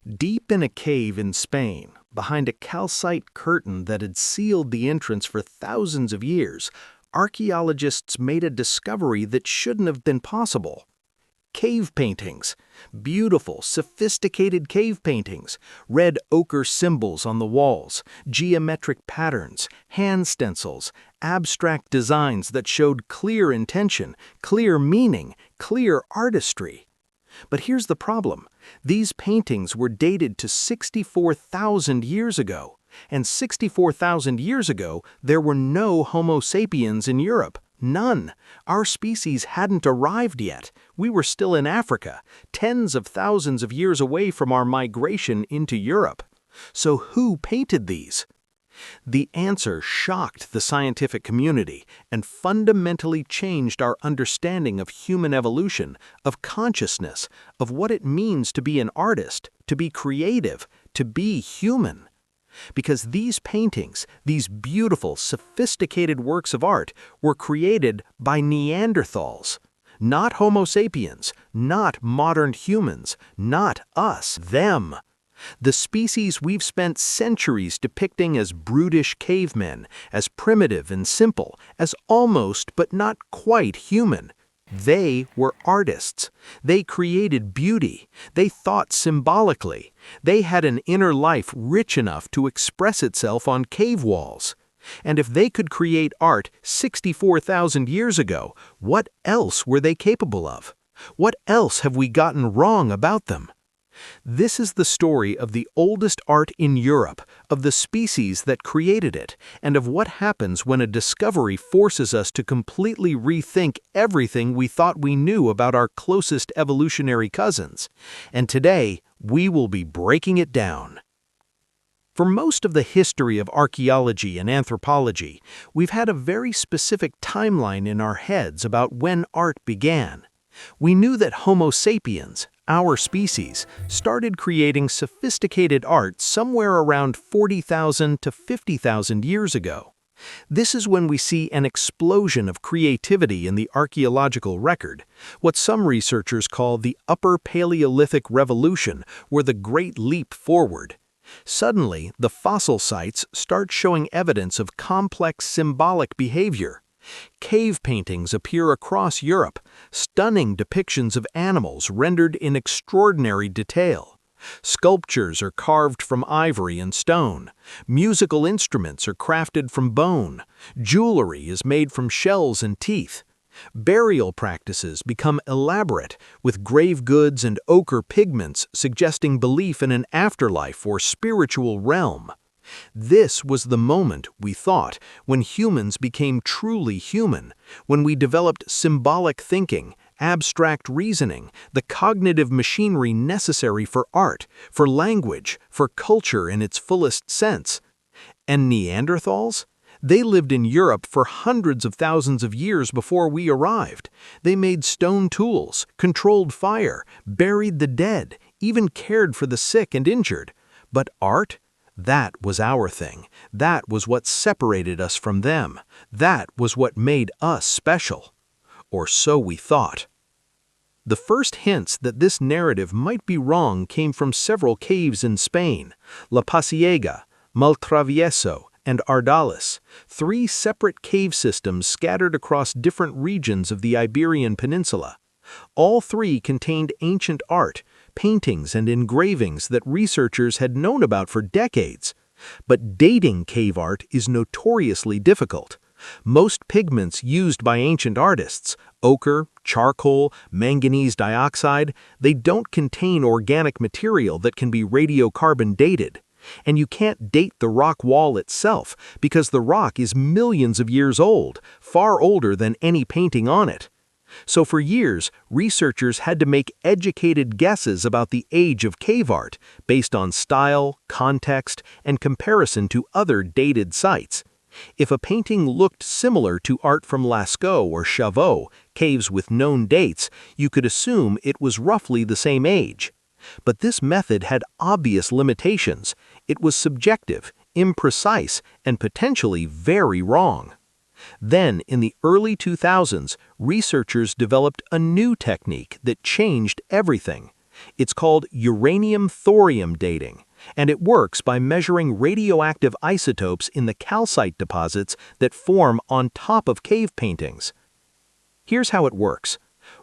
Deep in a cave in Spain, behind a calcite curtain that had sealed the entrance for thousands of years, archaeologists made a discovery that shouldn't have been possible. Cave paintings. Beautiful, sophisticated cave paintings. Red ochre symbols on the walls, geometric patterns, hand stencils, abstract designs that showed clear intention, clear meaning, clear artistry. But here's the problem. These paintings were dated to 64,000 years ago, and 64,000 years ago, there were no Homo sapiens in Europe. None. Our species hadn't arrived yet. We were still in Africa, tens of thousands of years away from our migration into Europe. So who painted these? The answer shocked the scientific community and fundamentally changed our understanding of human evolution, of consciousness, of what it means to be an artist, to be creative, to be human. Because these paintings, these beautiful, sophisticated works of art, were created by Neanderthals. Not Homo sapiens, not modern humans, not us, them. The species we've spent centuries depicting as brutish cavemen, as primitive and simple, as almost but not quite human. They were artists. They created beauty. They thought symbolically. They had an inner life rich enough to express itself on cave walls. And if they could create art 64,000 years ago, what else were they capable of? What else have we gotten wrong about them? This is the story of the oldest art in Europe, of the species that created it, and of what happens when a discovery forces us to completely rethink everything we thought we knew about our closest evolutionary cousins. And today, we will be breaking it down. For most of the history of archaeology and anthropology, we've had a very specific timeline in our heads about when art began. We knew that Homo sapiens, our species, started creating sophisticated art somewhere around 40,000 to 50,000 years ago. This is when we see an explosion of creativity in the archaeological record, what some researchers call the Upper Paleolithic Revolution, or the Great Leap Forward. Suddenly, the fossil sites start showing evidence of complex symbolic behavior. Cave paintings appear across Europe, stunning depictions of animals rendered in extraordinary detail. Sculptures are carved from ivory and stone. Musical instruments are crafted from bone. Jewelry is made from shells and teeth. Burial practices become elaborate, with grave goods and ochre pigments suggesting belief in an afterlife or spiritual realm. This was the moment, we thought, when humans became truly human, when we developed symbolic thinking, abstract reasoning, the cognitive machinery necessary for art, for language, for culture in its fullest sense. And Neanderthals? They lived in Europe for hundreds of thousands of years before we arrived. They made stone tools, controlled fire, buried the dead, even cared for the sick and injured. But art? That was our thing. That was what separated us from them. That was what made us special. Or so we thought. The first hints that this narrative might be wrong came from several caves in Spain: La Pasiega, Maltravieso, and Ardalis, three separate cave systems scattered across different regions of the Iberian Peninsula. All three contained ancient art, paintings and engravings that researchers had known about for decades. But dating cave art is notoriously difficult. Most pigments used by ancient artists, ochre, charcoal, manganese dioxide, they don't contain organic material that can be radiocarbon dated. And you can't date the rock wall itself because the rock is millions of years old, far older than any painting on it. So for years, researchers had to make educated guesses about the age of cave art based on style, context, and comparison to other dated sites. If a painting looked similar to art from Lascaux or Chavot, caves with known dates, you could assume it was roughly the same age. But this method had obvious limitations. It was subjective, imprecise, and potentially very wrong. Then, in the early 2000s, researchers developed a new technique that changed everything. It's called uranium-thorium dating, and it works by measuring radioactive isotopes in the calcite deposits that form on top of cave paintings. Here's how it works.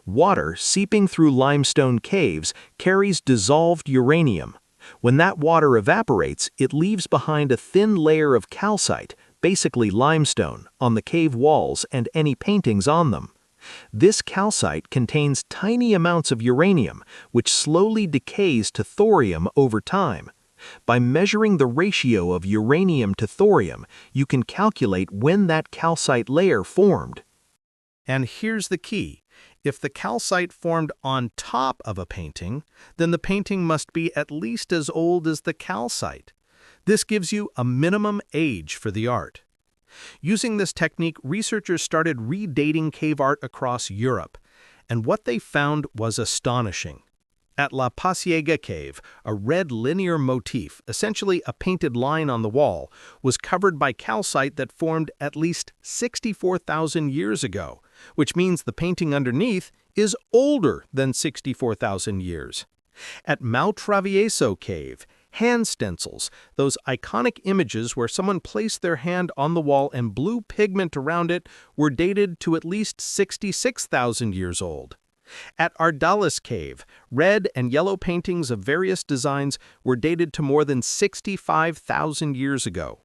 Water seeping through limestone caves carries dissolved uranium. When that water evaporates, it leaves behind a thin layer of calcite, basically limestone, on the cave walls and any paintings on them. This calcite contains tiny amounts of uranium, which slowly decays to thorium over time. By measuring the ratio of uranium to thorium, you can calculate when that calcite layer formed. And here's the key. If the calcite formed on top of a painting, then the painting must be at least as old as the calcite. This gives you a minimum age for the art. Using this technique, researchers started redating cave art across Europe, and what they found was astonishing. At La Pasiega cave, a red linear motif, essentially a painted line on the wall, was covered by calcite that formed at least 64,000 years ago, which means the painting underneath is older than 64,000 years. At Maltravieso cave, hand stencils, those iconic images where someone placed their hand on the wall and blew pigment around it, were dated to at least 66,000 years old. At Ardalis cave, red and yellow paintings of various designs were dated to more than 65,000 years ago.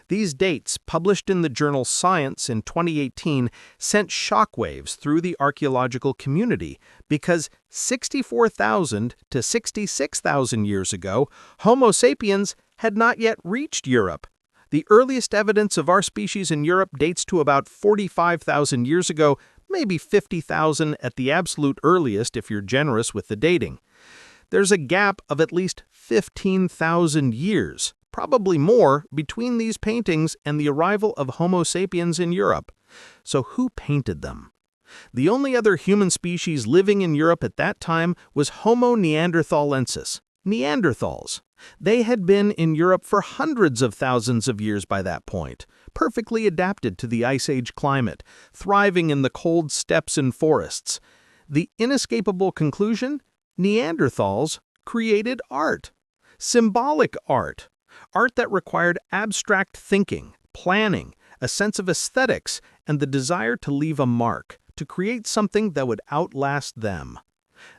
These dates, published in the journal Science in 2018, sent shockwaves through the archaeological community because 64,000 to 66,000 years ago, Homo sapiens had not yet reached Europe. The earliest evidence of our species in Europe dates to about 45,000 years ago, maybe 50,000 at the absolute earliest if you're generous with the dating. There's a gap of at least 15,000 years, probably more, between these paintings and the arrival of Homo sapiens in Europe. So who painted them? The only other human species living in Europe at that time was Homo neanderthalensis, Neanderthals. They had been in Europe for hundreds of thousands of years by that point, perfectly adapted to the Ice Age climate, thriving in the cold steppes and forests. The inescapable conclusion? Neanderthals created art. Symbolic art. Art that required abstract thinking, planning, a sense of aesthetics, and the desire to leave a mark, to create something that would outlast them.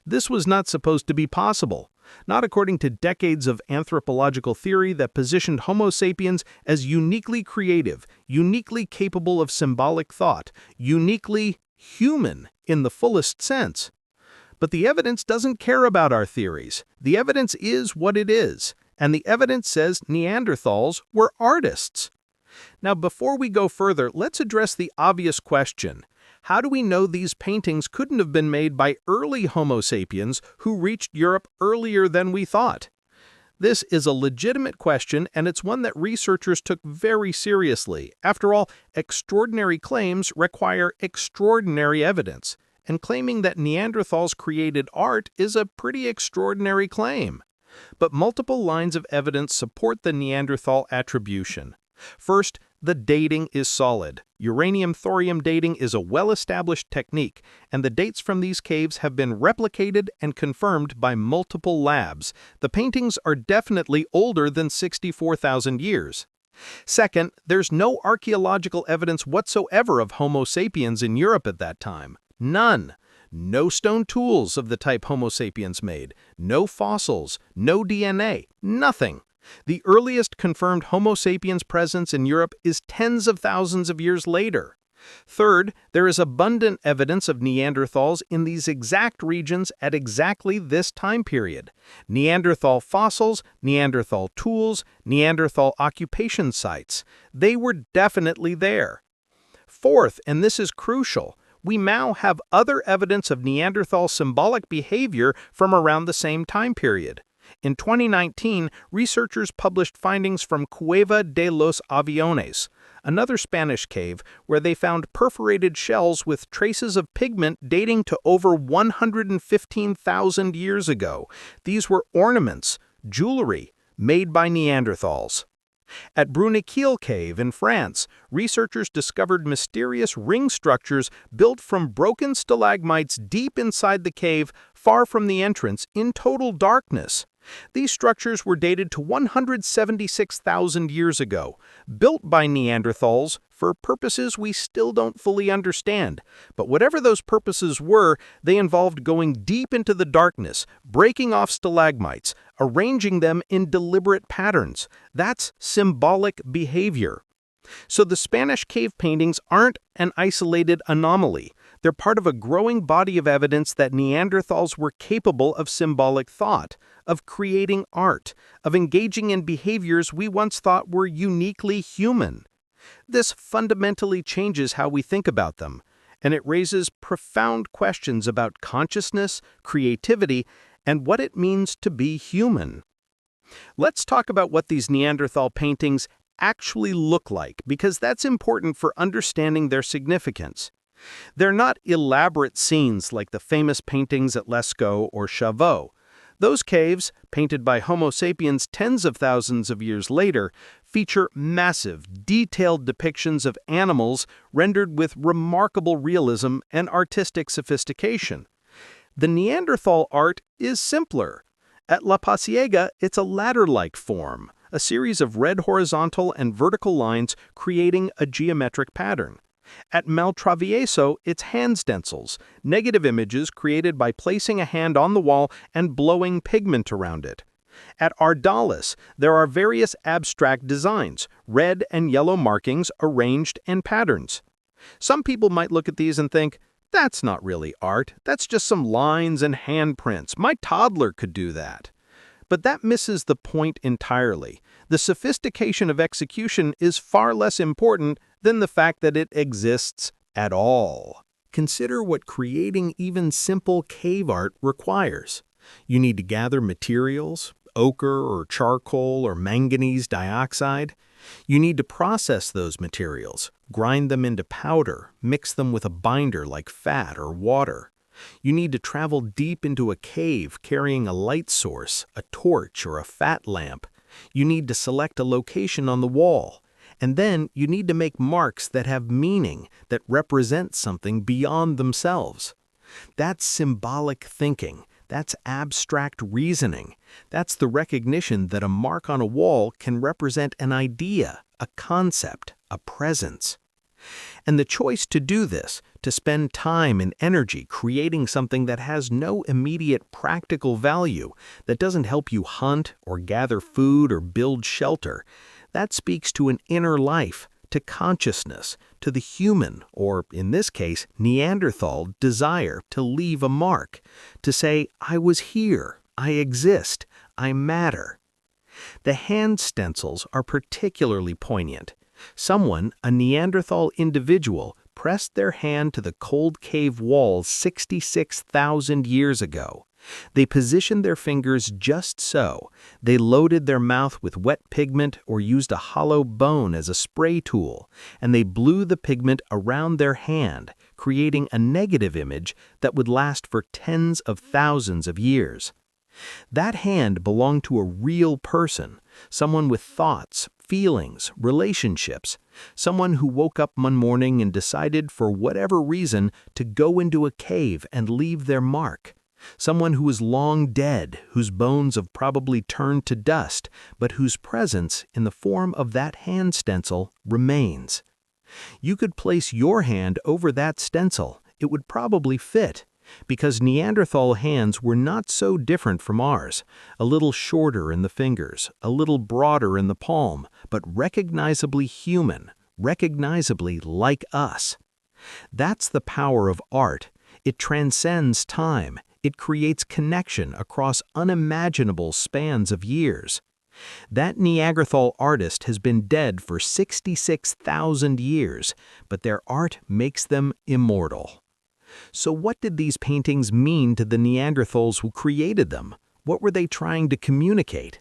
This was not supposed to be possible, not according to decades of anthropological theory that positioned Homo sapiens as uniquely creative, uniquely capable of symbolic thought, uniquely human in the fullest sense. But the evidence doesn't care about our theories. The evidence is what it is, and the evidence says Neanderthals were artists. Now, before we go further, let's address the obvious question. How do we know these paintings couldn't have been made by early Homo sapiens who reached Europe earlier than we thought? This is a legitimate question, and it's one that researchers took very seriously. After all, extraordinary claims require extraordinary evidence, and claiming that Neanderthals created art is a pretty extraordinary claim. But multiple lines of evidence support the Neanderthal attribution. First, the dating is solid. Uranium-thorium dating is a well-established technique, and the dates from these caves have been replicated and confirmed by multiple labs. The paintings are definitely older than 64,000 years. Second, there's no archaeological evidence whatsoever of Homo sapiens in Europe at that time. None. No stone tools of the type Homo sapiens made, no fossils, no DNA, nothing. The earliest confirmed Homo sapiens presence in Europe is tens of thousands of years later. Third, there is abundant evidence of Neanderthals in these exact regions at exactly this time period. Neanderthal fossils, Neanderthal tools, Neanderthal occupation sites. They were definitely there. Fourth, and this is crucial, we now have other evidence of Neanderthal symbolic behavior from around the same time period. In 2019, researchers published findings from Cueva de los Aviones, another Spanish cave, where they found perforated shells with traces of pigment dating to over 115,000 years ago. These were ornaments, jewelry, made by Neanderthals. At Bruniquel Cave in France, researchers discovered mysterious ring structures built from broken stalagmites deep inside the cave far from the entrance, in total darkness. These structures were dated to 176,000 years ago, built by Neanderthals for purposes we still don't fully understand. But whatever those purposes were, they involved going deep into the darkness, breaking off stalagmites, arranging them in deliberate patterns. That's symbolic behavior. So the Spanish cave paintings aren't an isolated anomaly. They're part of a growing body of evidence that Neanderthals were capable of symbolic thought, of creating art, of engaging in behaviors we once thought were uniquely human. This fundamentally changes how we think about them, and it raises profound questions about consciousness, creativity, and what it means to be human. Let's talk about what these Neanderthal paintings actually look like, because that's important for understanding their significance. They're not elaborate scenes like the famous paintings at Lascaux or Chavot. Those caves, painted by Homo sapiens tens of thousands of years later, feature massive, detailed depictions of animals rendered with remarkable realism and artistic sophistication. The Neanderthal art is simpler. At La Pasiega, it's a ladder-like form, a series of red horizontal and vertical lines creating a geometric pattern. At Maltravieso, it's hand stencils, negative images created by placing a hand on the wall and blowing pigment around it. At Ardalis, there are various abstract designs, red and yellow markings arranged in patterns. Some people might look at these and think, that's not really art, that's just some lines and handprints. My toddler could do that. But that misses the point entirely. The sophistication of execution is far less important than the fact that it exists at all. Consider what creating even simple cave art requires. You need to gather materials, ochre or charcoal or manganese dioxide. You need to process those materials, grind them into powder, mix them with a binder like fat or water. You need to travel deep into a cave carrying a light source, a torch, or a fat lamp. You need to select a location on the wall. And then you need to make marks that have meaning, that represent something beyond themselves. That's symbolic thinking. That's abstract reasoning. That's the recognition that a mark on a wall can represent an idea, a concept, a presence. And the choice to do this, to spend time and energy creating something that has no immediate practical value, that doesn't help you hunt or gather food or build shelter, that speaks to an inner life, to consciousness, to the human, or in this case, Neanderthal, desire to leave a mark, to say, I was here, I exist, I matter. The hand stencils are particularly poignant. Someone, a Neanderthal individual, pressed their hand to the cold cave walls 66,000 years ago. They positioned their fingers just so. They loaded their mouth with wet pigment or used a hollow bone as a spray tool, and they blew the pigment around their hand, creating a negative image that would last for tens of thousands of years. That hand belonged to a real person, someone with thoughts, feelings, relationships, someone who woke up one morning and decided for whatever reason to go into a cave and leave their mark. Someone who is long dead, whose bones have probably turned to dust, but whose presence in the form of that hand stencil remains. You could place your hand over that stencil. It would probably fit, because Neanderthal hands were not so different from ours, a little shorter in the fingers, a little broader in the palm, but recognizably human, recognizably like us. That's the power of art. It transcends time. It creates connection across unimaginable spans of years. That Neanderthal artist has been dead for 66,000 years, but their art makes them immortal. So what did these paintings mean to the Neanderthals who created them? What were they trying to communicate?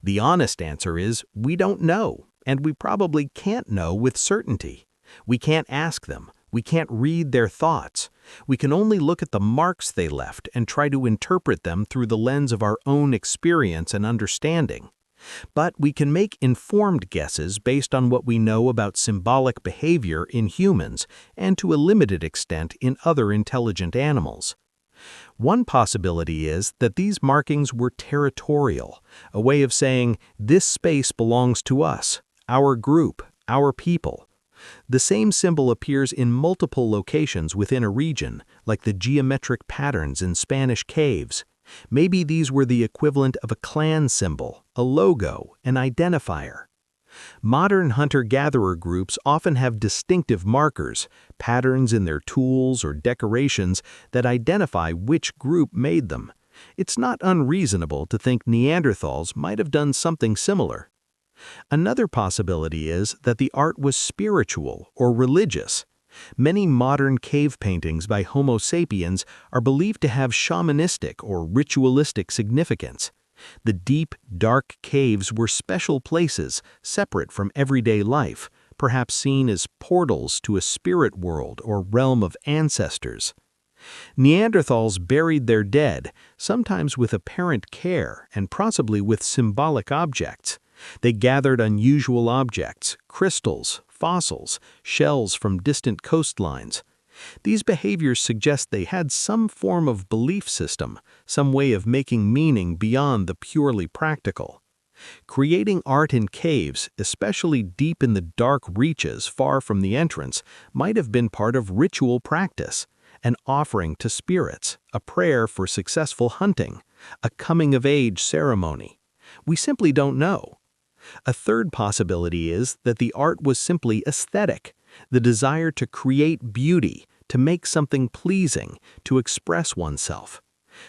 The honest answer is, we don't know, and we probably can't know with certainty. We can't ask them. We can't read their thoughts. We can only look at the marks they left and try to interpret them through the lens of our own experience and understanding. But we can make informed guesses based on what we know about symbolic behavior in humans and to a limited extent in other intelligent animals. One possibility is that these markings were territorial, a way of saying, this space belongs to us, our group, our people. The same symbol appears in multiple locations within a region, like the geometric patterns in Spanish caves. Maybe these were the equivalent of a clan symbol, a logo, an identifier. Modern hunter-gatherer groups often have distinctive markers, patterns in their tools or decorations that identify which group made them. It's not unreasonable to think Neanderthals might have done something similar. Another possibility is that the art was spiritual or religious. Many modern cave paintings by Homo sapiens are believed to have shamanistic or ritualistic significance. The deep, dark caves were special places, separate from everyday life, perhaps seen as portals to a spirit world or realm of ancestors. Neanderthals buried their dead, sometimes with apparent care and possibly with symbolic objects. They gathered unusual objects, crystals, fossils, shells from distant coastlines. These behaviors suggest they had some form of belief system, some way of making meaning beyond the purely practical. Creating art in caves, especially deep in the dark reaches far from the entrance, might have been part of ritual practice, an offering to spirits, a prayer for successful hunting, a coming-of-age ceremony. We simply don't know. A third possibility is that the art was simply aesthetic, the desire to create beauty, to make something pleasing, to express oneself.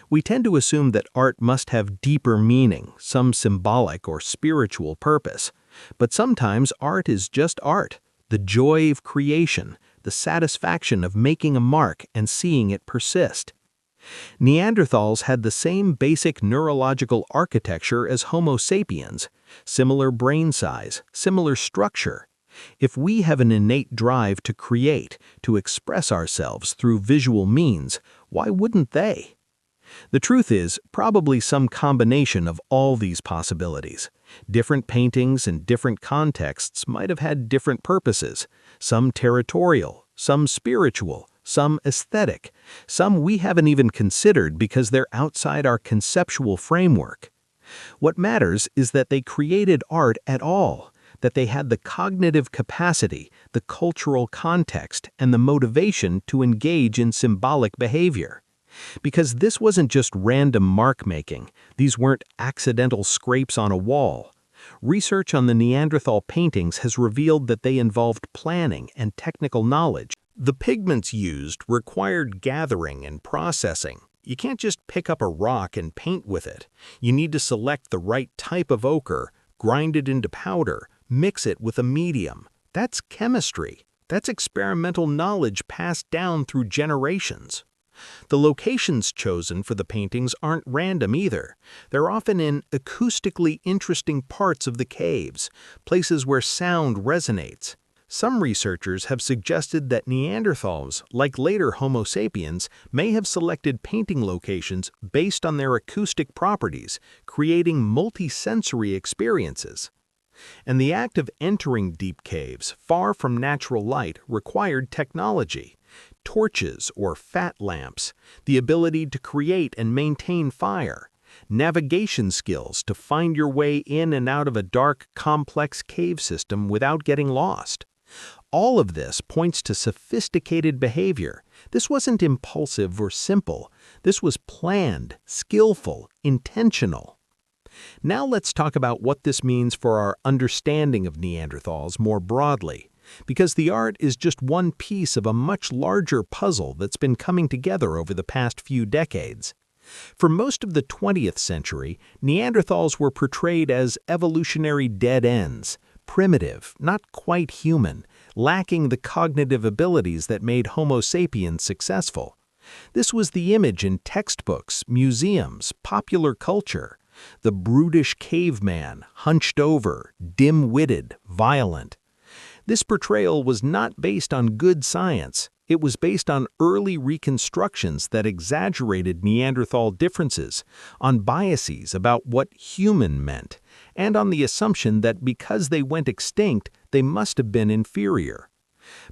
We tend to assume that art must have deeper meaning, some symbolic or spiritual purpose. But sometimes art is just art, the joy of creation, the satisfaction of making a mark and seeing it persist. Neanderthals had the same basic neurological architecture as Homo sapiens, similar brain size, similar structure. If we have an innate drive to create, to express ourselves through visual means, why wouldn't they? The truth is, probably some combination of all these possibilities. Different paintings in different contexts might have had different purposes, some territorial, some spiritual, some aesthetic, some we haven't even considered because they're outside our conceptual framework. What matters is that they created art at all, that they had the cognitive capacity, the cultural context, and the motivation to engage in symbolic behavior. Because this wasn't just random mark-making, these weren't accidental scrapes on a wall. Research on the Neanderthal paintings has revealed that they involved planning and technical knowledge. The pigments used required gathering and processing. You can't just pick up a rock and paint with it. You need to select the right type of ochre, grind it into powder, mix it with a medium. That's chemistry. That's experimental knowledge passed down through generations. The locations chosen for the paintings aren't random either. They're often in acoustically interesting parts of the caves, places where sound resonates. Some researchers have suggested that Neanderthals, like later Homo sapiens, may have selected painting locations based on their acoustic properties, creating multi-sensory experiences. And the act of entering deep caves, far from natural light, required technology. Torches or fat lamps, the ability to create and maintain fire, navigation skills to find your way in and out of a dark, complex cave system without getting lost. All of this points to sophisticated behavior. This wasn't impulsive or simple. This was planned, skillful, intentional. Now let's talk about what this means for our understanding of Neanderthals more broadly, because the art is just one piece of a much larger puzzle that's been coming together over the past few decades. For most of the 20th century, Neanderthals were portrayed as evolutionary dead ends, primitive, not quite human, lacking the cognitive abilities that made Homo sapiens successful. This was the image in textbooks, museums, popular culture. The brutish caveman, hunched over, dim-witted, violent. This portrayal was not based on good science. It was based on early reconstructions that exaggerated Neanderthal differences, on biases about what human meant, and on the assumption that because they went extinct, they must have been inferior.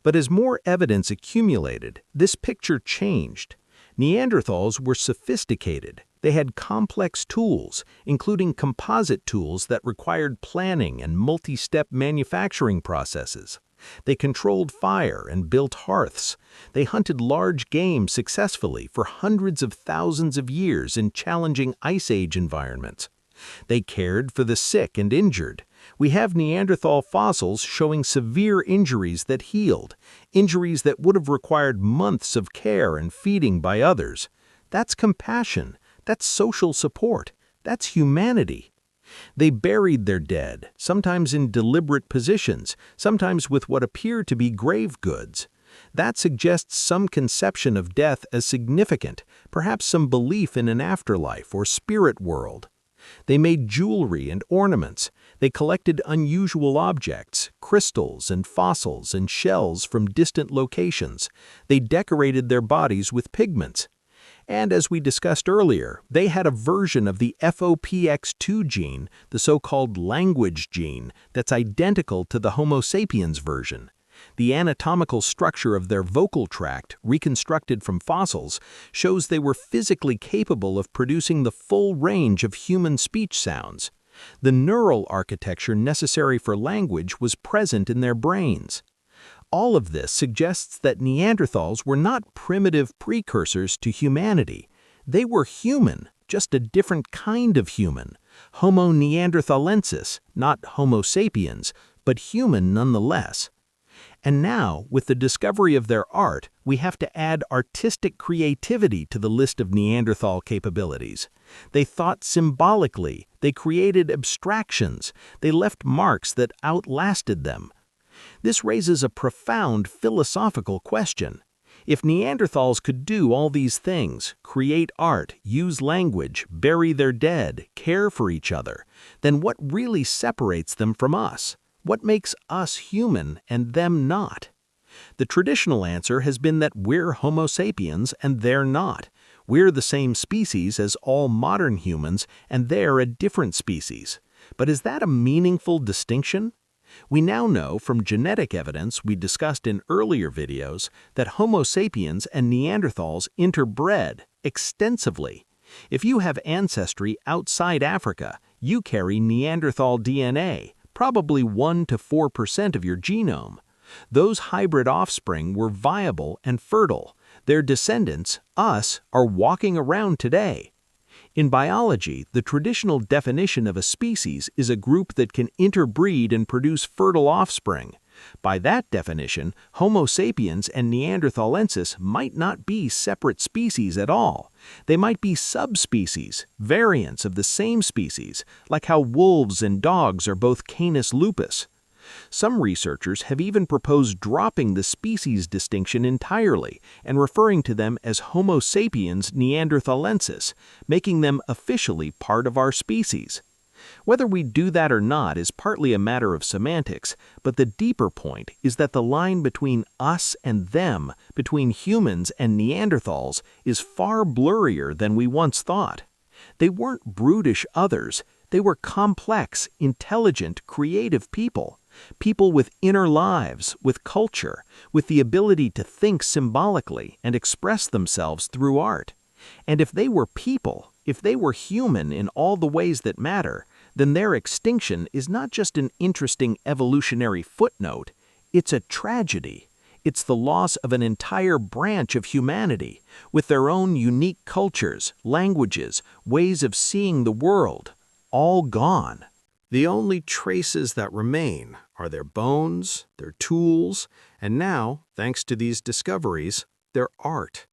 But as more evidence accumulated, this picture changed. Neanderthals were sophisticated. They had complex tools, including composite tools that required planning and multi-step manufacturing processes. They controlled fire and built hearths. They hunted large game successfully for hundreds of thousands of years in challenging Ice Age environments. They cared for the sick and injured. We have Neanderthal fossils showing severe injuries that healed, injuries that would have required months of care and feeding by others. That's compassion. That's social support. That's humanity. They buried their dead, sometimes in deliberate positions, sometimes with what appear to be grave goods. That suggests some conception of death as significant, perhaps some belief in an afterlife or spirit world. They made jewelry and ornaments. They collected unusual objects, crystals and fossils and shells from distant locations. They decorated their bodies with pigments. And as we discussed earlier, they had a version of the FOPX2 gene, the so-called language gene, that's identical to the Homo sapiens version. The anatomical structure of their vocal tract, reconstructed from fossils, shows they were physically capable of producing the full range of human speech sounds. The neural architecture necessary for language was present in their brains. All of this suggests that Neanderthals were not primitive precursors to humanity. They were human, just a different kind of human. Homo neanderthalensis, not Homo sapiens, but human nonetheless. And now, with the discovery of their art, we have to add artistic creativity to the list of Neanderthal capabilities. They thought symbolically, they created abstractions, they left marks that outlasted them. This raises a profound philosophical question. If Neanderthals could do all these things, create art, use language, bury their dead, care for each other, then what really separates them from us? What makes us human and them not? The traditional answer has been that we're Homo sapiens and they're not. We're the same species as all modern humans and they're a different species. But is that a meaningful distinction? We now know from genetic evidence we discussed in earlier videos that Homo sapiens and Neanderthals interbred extensively. If you have ancestry outside Africa, you carry Neanderthal DNA, probably 1 to 4% of your genome. Those hybrid offspring were viable and fertile. Their descendants, us, are walking around today. In biology, the traditional definition of a species is a group that can interbreed and produce fertile offspring. By that definition, Homo sapiens and Neanderthalensis might not be separate species at all. They might be subspecies, variants of the same species, like how wolves and dogs are both Canis lupus. Some researchers have even proposed dropping the species distinction entirely and referring to them as Homo sapiens neanderthalensis, making them officially part of our species. Whether we do that or not is partly a matter of semantics, but the deeper point is that the line between us and them, between humans and Neanderthals, is far blurrier than we once thought. They weren't brutish others. They were complex, intelligent, creative people. People with inner lives, with culture, with the ability to think symbolically and express themselves through art. And if they were people, if they were human in all the ways that matter, then their extinction is not just an interesting evolutionary footnote, it's a tragedy. It's the loss of an entire branch of humanity, with their own unique cultures, languages, ways of seeing the world, all gone. The only traces that remain are their bones, their tools, and now, thanks to these discoveries, their art.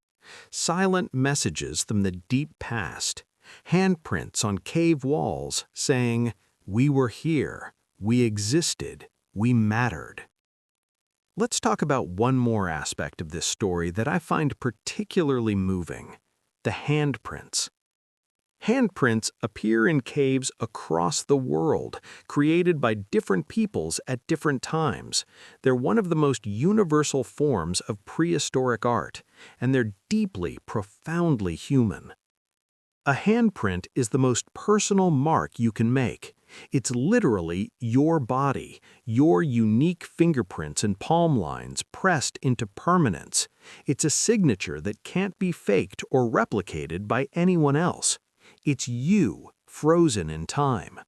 Silent messages from the deep past, handprints on cave walls saying, "We were here, we existed, we mattered." Let's talk about one more aspect of this story that I find particularly moving: the handprints. Handprints appear in caves across the world, created by different peoples at different times. They're one of the most universal forms of prehistoric art, and they're deeply, profoundly human. A handprint is the most personal mark you can make. It's literally your body, your unique fingerprints and palm lines pressed into permanence. It's a signature that can't be faked or replicated by anyone else. It's you, frozen in time.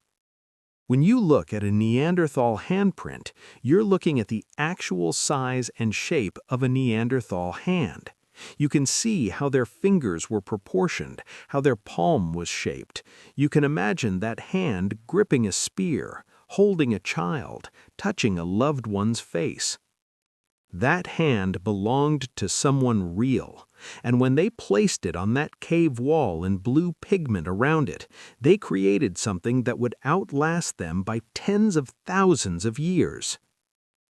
When you look at a Neanderthal handprint, you're looking at the actual size and shape of a Neanderthal hand. You can see how their fingers were proportioned, how their palm was shaped. You can imagine that hand gripping a spear, holding a child, touching a loved one's face. That hand belonged to someone real, and when they placed it on that cave wall in blue pigment around it, they created something that would outlast them by tens of thousands of years.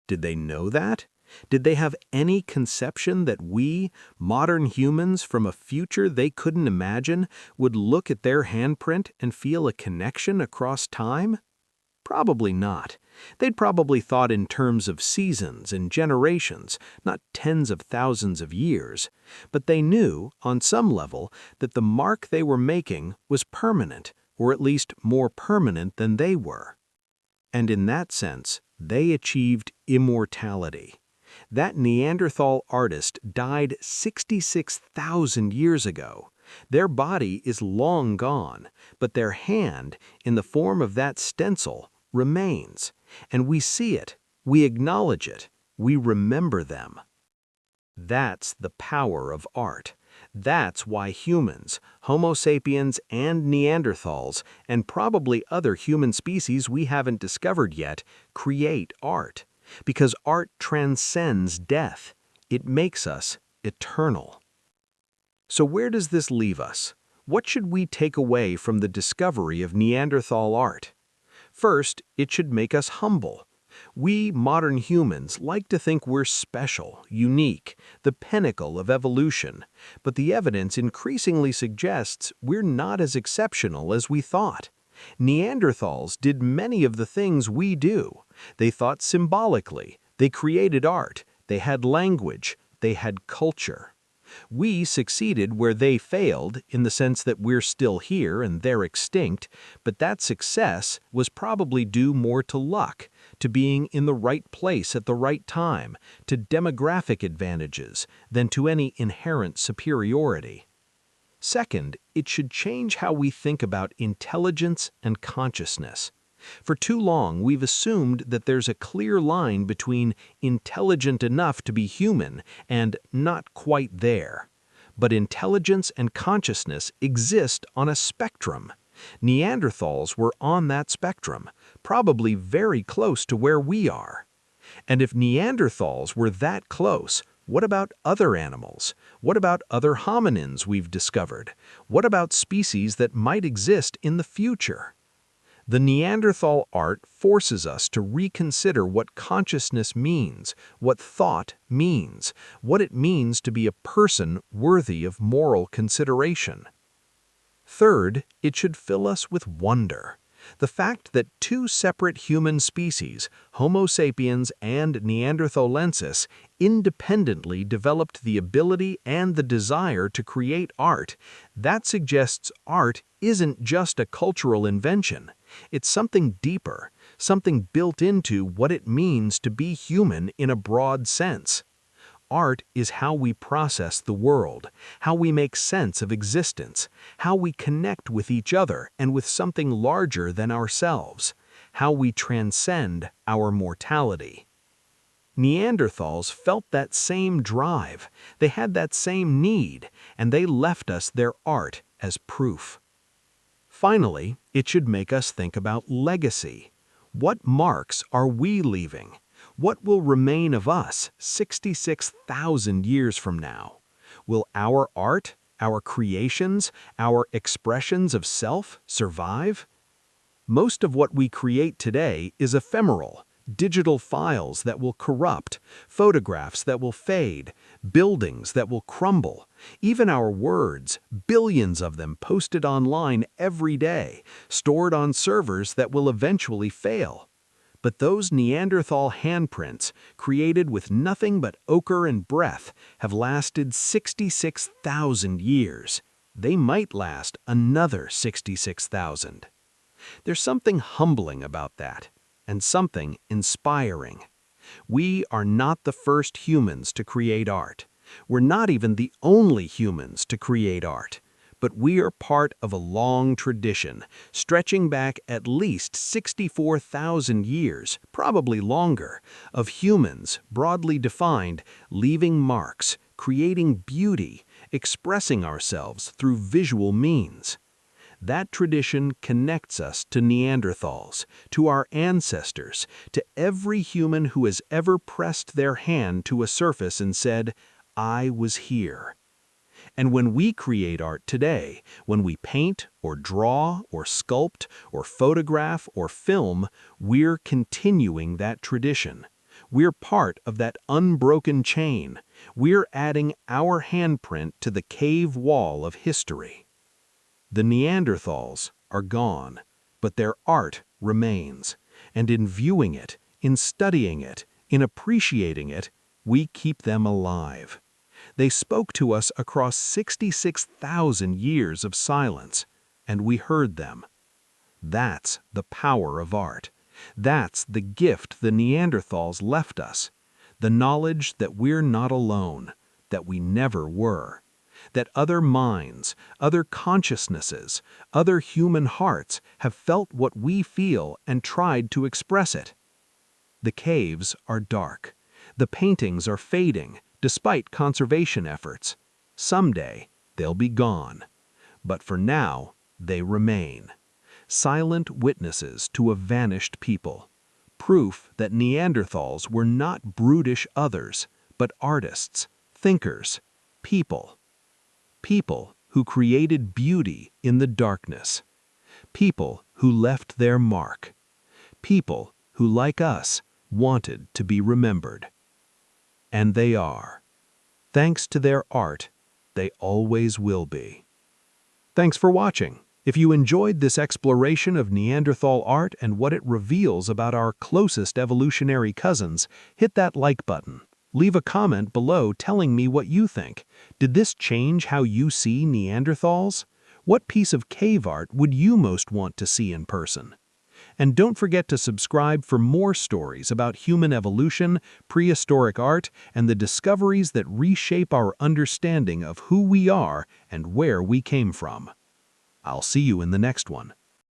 Did they know that? Did they have any conception that we, modern humans from a future they couldn't imagine, would look at their handprint and feel a connection across time? Probably not. They'd probably thought in terms of seasons and generations, not tens of thousands of years. But they knew, on some level, that the mark they were making was permanent, or at least more permanent than they were. And in that sense, they achieved immortality. That Neanderthal artist died 66,000 years ago. Their body is long gone, but their hand, in the form of that stencil, remains. And we see it, we acknowledge it, we remember them. That's the power of art. That's why humans, Homo sapiens and Neanderthals, and probably other human species we haven't discovered yet, create art. Because art transcends death. It makes us eternal. So where does this leave us? What should we take away from the discovery of Neanderthal art? First, it should make us humble. We modern humans like to think we're special, unique, the pinnacle of evolution, but the evidence increasingly suggests we're not as exceptional as we thought. Neanderthals did many of the things we do. They thought symbolically, they created art, they had language, they had culture. We succeeded where they failed, in the sense that we're still here and they're extinct, but that success was probably due more to luck, to being in the right place at the right time, to demographic advantages, than to any inherent superiority. Second, it should change how we think about intelligence and consciousness. For too long, we've assumed that there's a clear line between intelligent enough to be human and not quite there. But intelligence and consciousness exist on a spectrum. Neanderthals were on that spectrum, probably very close to where we are. And if Neanderthals were that close, what about other animals? What about other hominins we've discovered? What about species that might exist in the future? The Neanderthal art forces us to reconsider what consciousness means, what thought means, what it means to be a person worthy of moral consideration. Third, it should fill us with wonder. The fact that two separate human species, Homo sapiens and Neanderthalensis, independently developed the ability and the desire to create art, that suggests art isn't just a cultural invention. It's something deeper, something built into what it means to be human in a broad sense. Art is how we process the world, how we make sense of existence, how we connect with each other and with something larger than ourselves, how we transcend our mortality. Neanderthals felt that same drive, they had that same need, and they left us their art as proof. Finally, it should make us think about legacy. What marks are we leaving? What will remain of us 66,000 years from now? Will our art, our creations, our expressions of self survive? Most of what we create today is ephemeral. Digital files that will corrupt, photographs that will fade, buildings that will crumble, even our words, billions of them posted online every day, stored on servers that will eventually fail. But those Neanderthal handprints, created with nothing but ochre and breath, have lasted 66,000 years. They might last another 66,000. There's something humbling about that, and something inspiring. We are not the first humans to create art. We're not even the only humans to create art. But we are part of a long tradition, stretching back at least 64,000 years, probably longer, of humans, broadly defined, leaving marks, creating beauty, expressing ourselves through visual means. That tradition connects us to Neanderthals, to our ancestors, to every human who has ever pressed their hand to a surface and said, "I was here." And when we create art today, when we paint or draw or sculpt or photograph or film, we're continuing that tradition. We're part of that unbroken chain. We're adding our handprint to the cave wall of history. The Neanderthals are gone, but their art remains. And in viewing it, in studying it, in appreciating it, we keep them alive. They spoke to us across 66,000 years of silence, and we heard them. That's the power of art. That's the gift the Neanderthals left us. The knowledge that we're not alone, that we never were. That other minds, other consciousnesses, other human hearts have felt what we feel and tried to express it. The caves are dark. The paintings are fading, despite conservation efforts. Someday, they'll be gone. But for now, they remain. Silent witnesses to a vanished people. Proof that Neanderthals were not brutish others, but artists, thinkers, people. People who created beauty in the darkness. People who left their mark. People who, like us, wanted to be remembered. And they are. Thanks to their art, they always will be. Thanks for watching. If you enjoyed this exploration of Neanderthal art and what it reveals about our closest evolutionary cousins, hit that like button. Leave a comment below telling me what you think. Did this change how you see Neanderthals? What piece of cave art would you most want to see in person? And don't forget to subscribe for more stories about human evolution, prehistoric art, and the discoveries that reshape our understanding of who we are and where we came from. I'll see you in the next one.